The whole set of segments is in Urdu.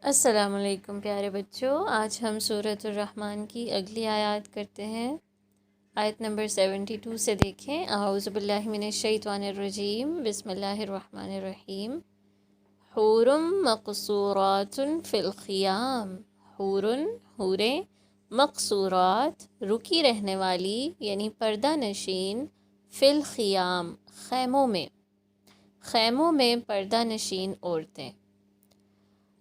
السلام علیکم پیارے بچوں، آج ہم سورۃ الرحمن کی اگلی آیات کرتے ہیں۔ آیت نمبر 72 سے دیکھیں۔ اعوذ باللہ من الشیطان الرجیم، بسم اللہ الرحمن الرحیم۔ حور مقصورات فی الخیام، حوریں مقصورات رکی رہنے والی یعنی پردہ نشین، فی الخیام خیموں میں پردہ نشین عورتیں۔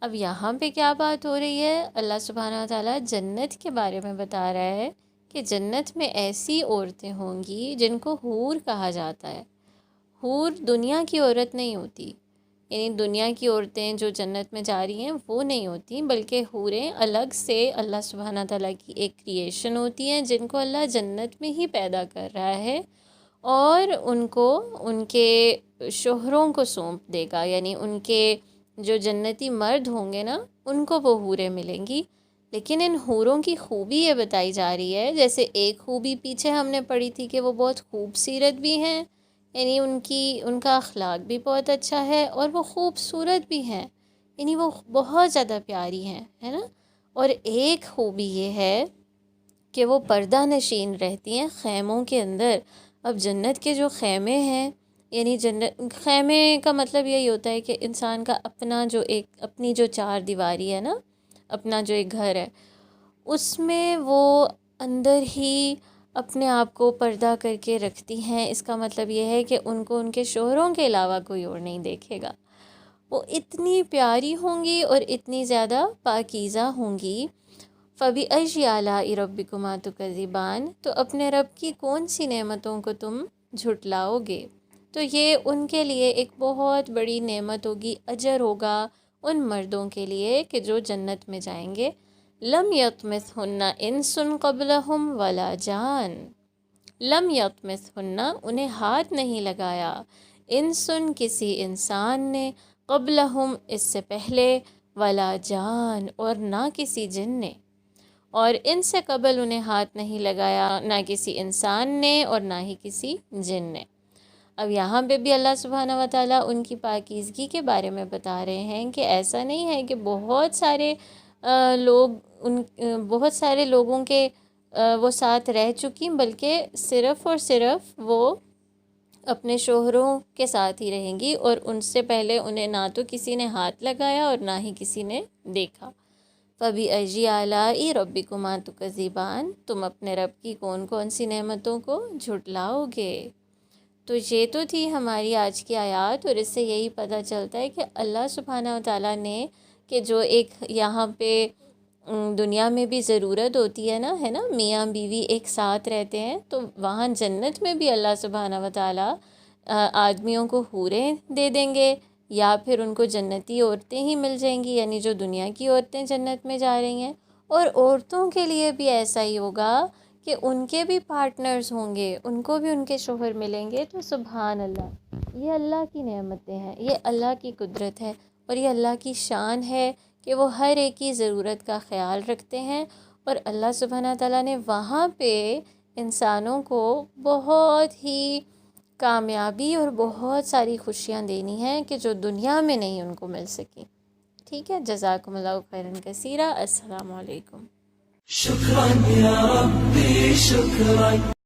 اب یہاں پہ کیا بات ہو رہی ہے؟ اللہ سبحانہ و تعالیٰ جنت کے بارے میں بتا رہا ہے کہ جنت میں ایسی عورتیں ہوں گی جن کو حور کہا جاتا ہے۔ حور دنیا کی عورت نہیں ہوتی، یعنی دنیا کی عورتیں جو جنت میں جا رہی ہیں وہ نہیں ہوتی، بلکہ حوریں الگ سے اللہ سبحانہ و تعالیٰ کی ایک کریشن ہوتی ہیں جن کو اللہ جنت میں ہی پیدا کر رہا ہے، اور ان کو ان کے شوہروں کو سونپ دے گا، یعنی ان کے جو جنتی مرد ہوں گے نا ان کو وہ حوریں ملیں گی۔ لیکن ان حوروں کی خوبی یہ بتائی جا رہی ہے، جیسے ایک خوبی پیچھے ہم نے پڑھی تھی کہ وہ بہت خوبصورت بھی ہیں، یعنی ان کا اخلاق بھی بہت اچھا ہے، اور وہ خوبصورت بھی ہیں، یعنی وہ بہت زیادہ پیاری ہیں، ہے نا۔ اور ایک خوبی یہ ہے کہ وہ پردہ نشین رہتی ہیں خیموں کے اندر۔ اب جنت کے جو خیمے ہیں، یعنی جنت خیمے کا مطلب یہی ہوتا ہے کہ انسان کا اپنی جو چار دیواری ہے نا، اپنا جو ایک گھر ہے، اس میں وہ اندر ہی اپنے آپ کو پردہ کر کے رکھتی ہیں۔ اس کا مطلب یہ ہے کہ ان کو ان کے شوہروں کے علاوہ کوئی اور نہیں دیکھے گا۔ وہ اتنی پیاری ہوں گی اور اتنی زیادہ پاکیزہ ہوں گی۔ فَبِأَيِّ آلَاءِ رَبِّكُمَا تُكَذِّبَانِ، تو اپنے رب کی کون سی نعمتوں کو تم جھٹلاؤ گے؟ تو یہ ان کے لیے ایک بہت بڑی نعمت ہوگی، اجر ہوگا ان مردوں کے لیے کہ جو جنت میں جائیں گے۔ لم یطمثہن انس قبلہم ولا جان، لم یطمثہن انہیں ہاتھ نہیں لگایا، انسن کسی انسان نے، قبلہم اس سے پہلے، ولا جان اور نہ کسی جن نے، اور ان سے قبل انہیں ہاتھ نہیں لگایا نہ کسی انسان نے اور نہ ہی کسی جن نے۔ اب یہاں پہ بھی اللہ سبحانہ و تعالیٰ ان کی پاکیزگی کے بارے میں بتا رہے ہیں کہ ایسا نہیں ہے کہ بہت سارے لوگوں کے وہ ساتھ رہ چکی، بلکہ صرف اور صرف وہ اپنے شوہروں کے ساتھ ہی رہیں گی، اور ان سے پہلے انہیں نہ تو کسی نے ہاتھ لگایا اور نہ ہی کسی نے دیکھا۔ فَبِأَيِّ آلَاءِ رَبِّكُمَا تُكَذِّبَانِ، تم اپنے رب کی کون کون سی نعمتوں کو جھٹلاؤ گے؟ تو یہ تو تھی ہماری آج کی آیات، اور اس سے یہی پتہ چلتا ہے کہ اللہ سبحانہ و تعالیٰ نے کہ جو ایک یہاں پہ دنیا میں بھی ضرورت ہوتی ہے نا میاں بیوی ایک ساتھ رہتے ہیں، تو وہاں جنت میں بھی اللہ سبحانہ و تعالیٰ آدمیوں کو حوریں دے دیں گے، یا پھر ان کو جنتی عورتیں ہی مل جائیں گی، یعنی جو دنیا کی عورتیں جنت میں جا رہی ہیں۔ اور عورتوں کے لیے بھی ایسا ہی ہوگا کہ ان کے بھی پارٹنرز ہوں گے، ان کو بھی ان کے شوہر ملیں گے۔ تو سبحان اللہ، یہ اللہ کی نعمتیں ہیں، یہ اللہ کی قدرت ہے، اور یہ اللہ کی شان ہے کہ وہ ہر ایک کی ضرورت کا خیال رکھتے ہیں۔ اور اللہ سبحانہ تعالیٰ نے وہاں پہ انسانوں کو بہت ہی کامیابی اور بہت ساری خوشیاں دینی ہیں کہ جو دنیا میں نہیں ان کو مل سکی۔ ٹھیک ہے، جزاکم اللہ خیرا کثیرا۔ السلام علیکم۔ شکراً یا ربی شکراً۔